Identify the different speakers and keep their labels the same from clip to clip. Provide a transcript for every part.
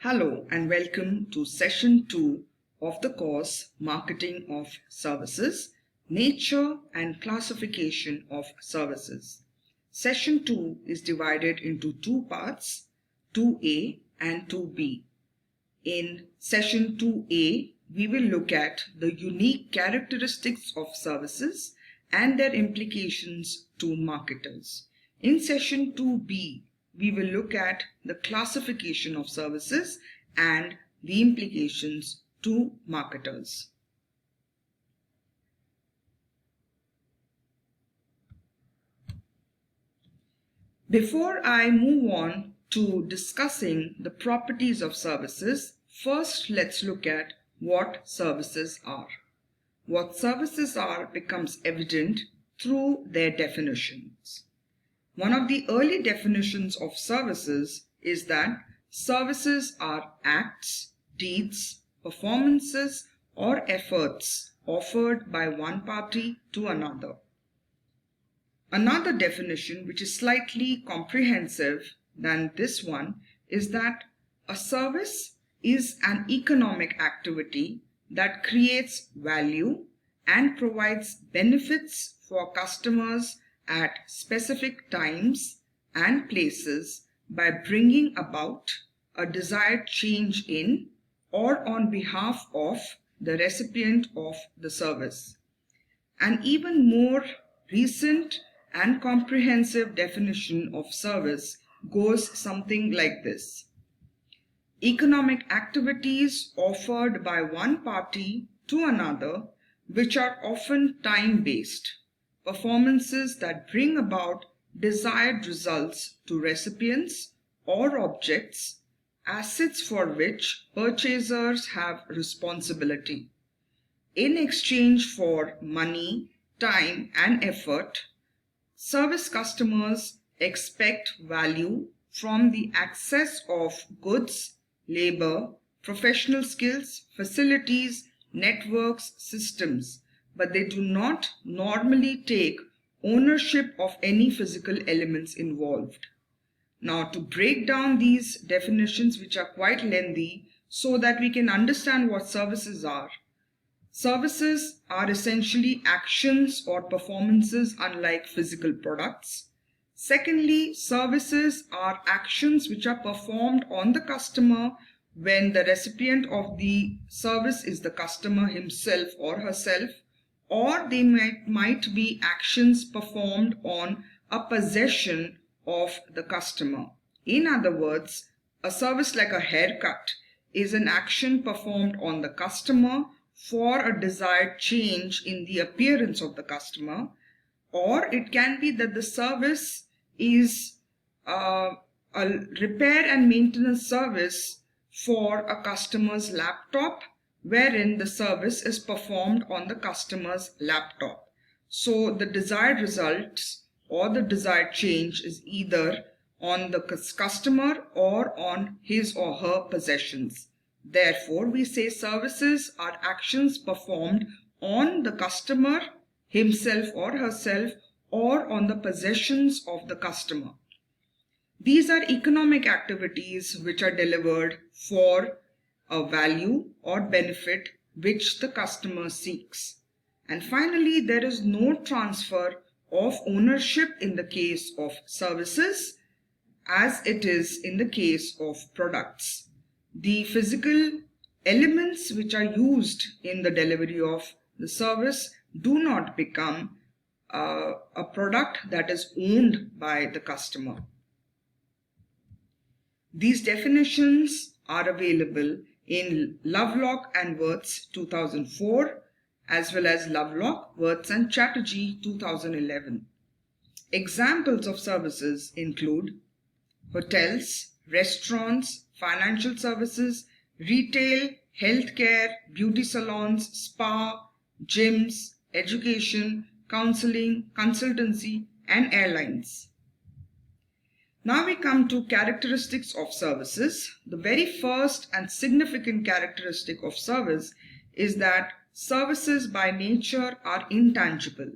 Speaker 1: Hello and welcome to session 2 of the course Marketing of Services, Nature and Classification of Services. Session 2 is divided into two parts, 2A and 2B. In session 2A, we will look at the unique characteristics of services and their implications to marketers. In session 2B, we will look at the classification of services and the implications to marketers. Before I move on to discussing the properties of services, first let's look at what services are. What services are becomes evident through their definitions. One of the early definitions of services is that services are acts, deeds, performances, or efforts offered by one party to another. Another definition, which is slightly comprehensive than this one, is that a service is an economic activity that creates value and provides benefits for customers at specific times and places by bringing about a desired change in or on behalf of the recipient of the service. An even more recent and comprehensive definition of service goes something like this. Economic activities offered by one party to another, which are often time-based. Performances that bring about desired results to recipients or objects, assets for which purchasers have responsibility. In exchange for money, time, and effort, service customers expect value from the access of goods, labor, professional skills, facilities, networks, systems, but they do not normally take ownership of any physical elements involved. Now, to break down these definitions, which are quite lengthy, so that we can understand what services are. Services are essentially actions or performances unlike physical products. Secondly, services are actions which are performed on the customer when the recipient of the service is the customer himself or herself, or they might be actions performed on a possession of the customer. In other words, a service like a haircut is an action performed on the customer for a desired change in the appearance of the customer, or it can be that the service is a repair and maintenance service for a customer's laptop, wherein the service is performed on the customer's laptop. So the desired results or the desired change is either on the customer or on his or her possessions. Therefore, we say services are actions performed on the customer himself or herself or on the possessions of the customer. These are economic activities which are delivered for a value or benefit which the customer seeks. And finally, there is no transfer of ownership in the case of services as it is in the case of products. The physical elements which are used in the delivery of the service do not become a product that is owned by the customer. These definitions are available in Lovelock and Wirtz 2004 as well as Lovelock, Wirtz and Chatterjee 2011. Examples of services include hotels, restaurants, financial services, retail, healthcare, beauty salons, spa, gyms, education, counseling, consultancy, and airlines. Now we come to characteristics of services. The very first and significant characteristic of service is that services by nature are intangible.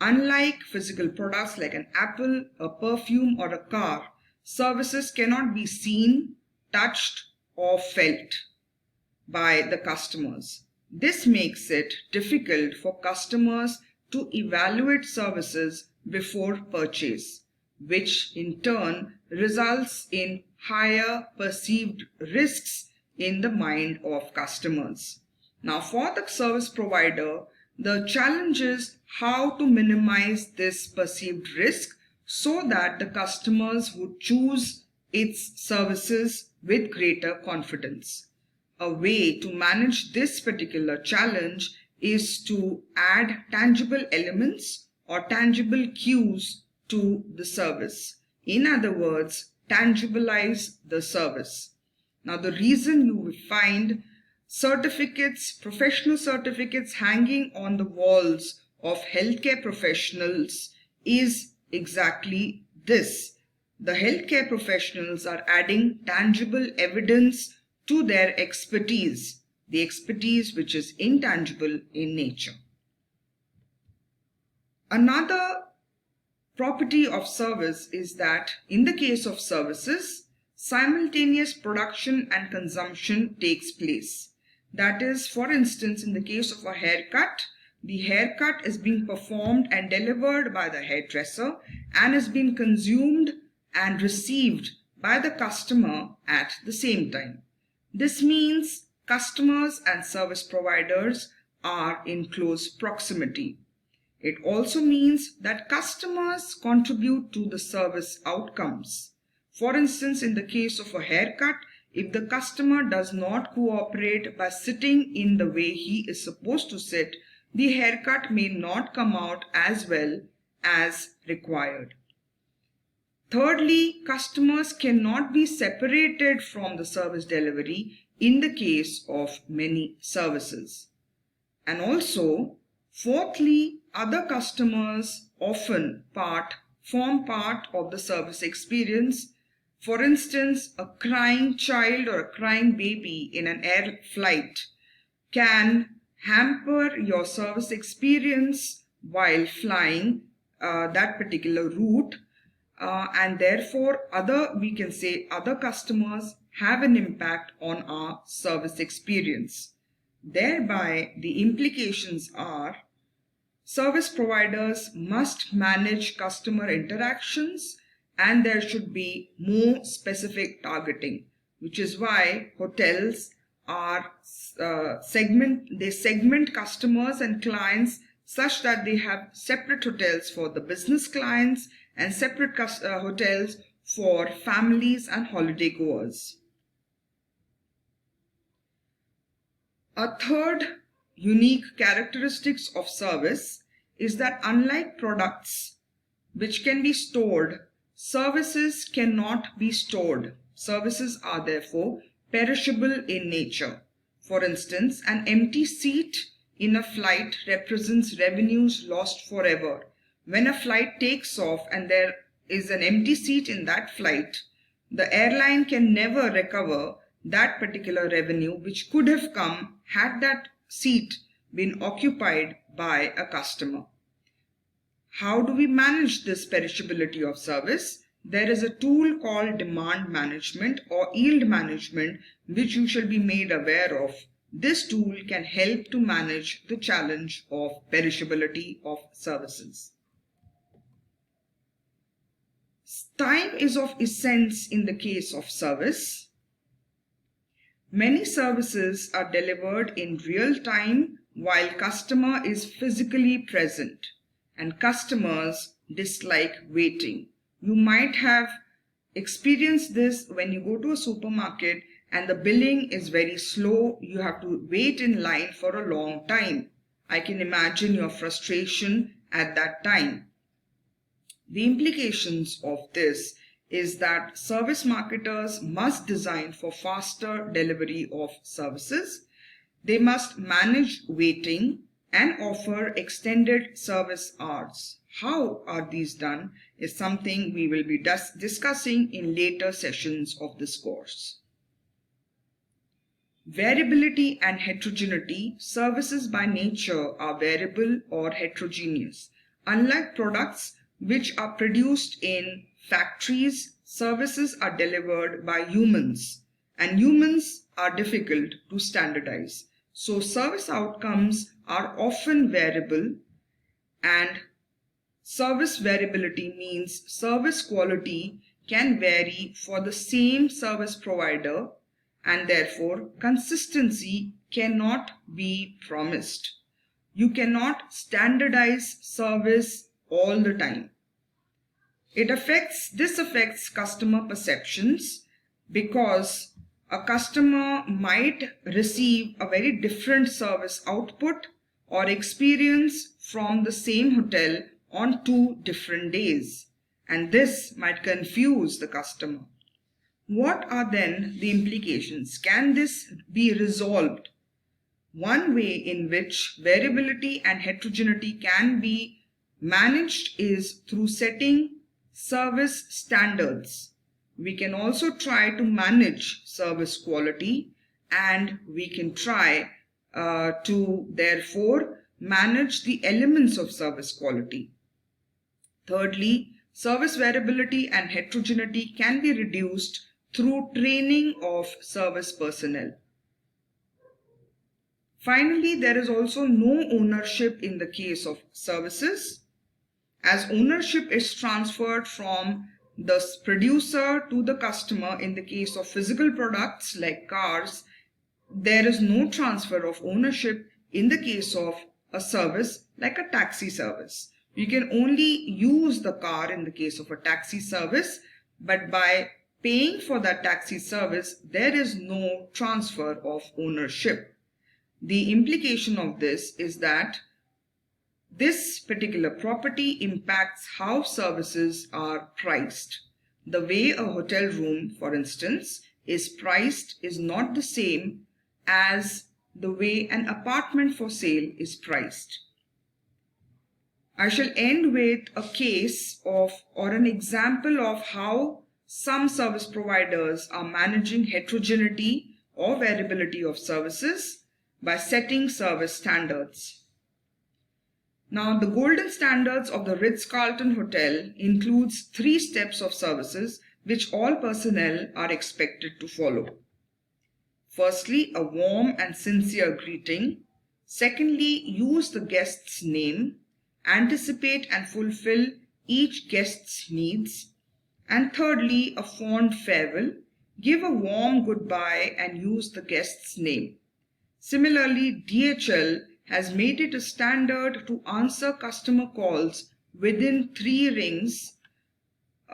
Speaker 1: Unlike physical products like an apple, a perfume, or a car, services cannot be seen, touched, or felt by the customers. This makes it difficult for customers to evaluate services before purchase, which in turn results in higher perceived risks in the mind of customers. Now, for the service provider, the challenge is how to minimize this perceived risk so that the customers would choose its services with greater confidence. A way to manage this particular challenge is to add tangible elements or tangible cues to the service. In other words, tangibilize the service. Now, the reason you will find certificates, professional certificates hanging on the walls of healthcare professionals is exactly this. The healthcare professionals are adding tangible evidence to their expertise, the expertise which is intangible in nature. Another property of service is that in the case of services, simultaneous production and consumption takes place. That is, for instance, in the case of a haircut, the haircut is being performed and delivered by the hairdresser and is being consumed and received by the customer at the same time. This means customers and service providers are in close proximity. It also means that customers contribute to the service outcomes. For instance, in the case of a haircut, if the customer does not cooperate by sitting in the way he is supposed to sit, the haircut may not come out as well as required. Thirdly, customers cannot be separated from the service delivery in the case of many services. And also, fourthly, other customers often form part of the service experience. For instance, a crying child or a crying baby in an air flight can hamper your service experience while flying that particular route. And therefore, we can say other customers have an impact on our service experience. Thereby, the implications are service providers must manage customer interactions and there should be more specific targeting, which is why hotels are segment customers and clients such that they have separate hotels for the business clients and separate hotels for families and holiday goers. A third unique characteristics of service is that unlike products which can be stored, services cannot be stored. Services are therefore perishable in nature. For instance, an empty seat in a flight represents revenues lost forever. When a flight takes off and there is an empty seat in that flight, the airline can never recover that particular revenue which could have come had that seat been occupied by a customer. How do we manage this perishability of service? There is a tool called demand management or yield management which you shall be made aware of. This tool can help to manage the challenge of perishability of services. Time is of essence in the case of service. Many services are delivered in real time while customer is physically present, and customers dislike waiting. You might have experienced this when you go to a supermarket and the billing is very slow. You have to wait in line for a long time. I can imagine your frustration at that time. The implications of this is that service marketers must design for faster delivery of services. They must manage waiting and offer extended service hours. How are these done is something we will be discussing in later sessions of this course. Variability and heterogeneity. Services by nature are variable or heterogeneous. Unlike products which are produced in factories, services are delivered by humans and humans are difficult to standardize. So service outcomes are often variable, and service variability means service quality can vary for the same service provider, and therefore consistency cannot be promised. You cannot standardize service all the time. This affects customer perceptions, because a customer might receive a very different service output or experience from the same hotel on 2 different days, and this might confuse the customer. What are then the implications? Can this be resolved? One way in which variability and heterogeneity can be managed is through setting service standards. We can also try to manage service quality, and we can try to therefore manage the elements of service quality. Thirdly, service variability and heterogeneity can be reduced through training of service personnel. Finally, there is also no ownership in the case of services, as ownership is transferred from the producer to the customer. In the case of physical products like cars, there is no transfer of ownership in the case of a service like a taxi service. You can only use the car in the case of a taxi service, but by paying for that taxi service, there is no transfer of ownership. The implication of this is that this particular property impacts how services are priced. The way a hotel room, for instance, is priced is not the same as the way an apartment for sale is priced. I shall end with a case of or an example of how some service providers are managing heterogeneity or variability of services by setting service standards. Now, the golden standards of the Ritz-Carlton Hotel includes 3 steps of services which all personnel are expected to follow. Firstly, a warm and sincere greeting. Secondly, use the guest's name. Anticipate and fulfill each guest's needs. And thirdly, a fond farewell. Give a warm goodbye and use the guest's name. Similarly, DHL has made it a standard to answer customer calls within 3 rings.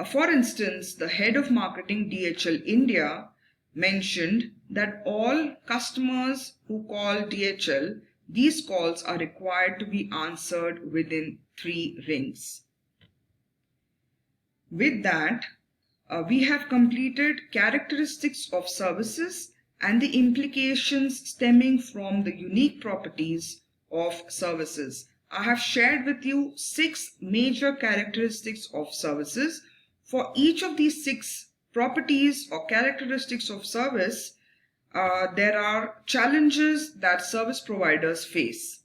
Speaker 1: For instance, the head of marketing DHL India mentioned that all customers who call DHL, these calls are required to be answered within 3 rings. With that, we have completed characteristics of services and the implications stemming from the unique properties of services. I have shared with you 6 major characteristics of services. For each of these 6 properties or characteristics of service, there are challenges that service providers face.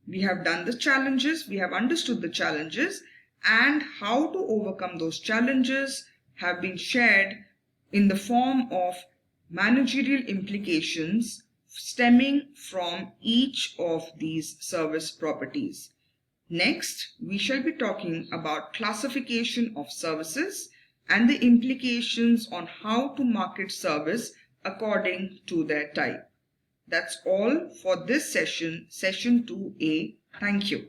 Speaker 1: We have done the challenges, we have understood the challenges, and how to overcome those challenges have been shared in the form of managerial implications stemming from each of these service properties. Next, we shall be talking about classification of services and the implications on how to market service according to their type. That's all for this session, session 2A. Thank you.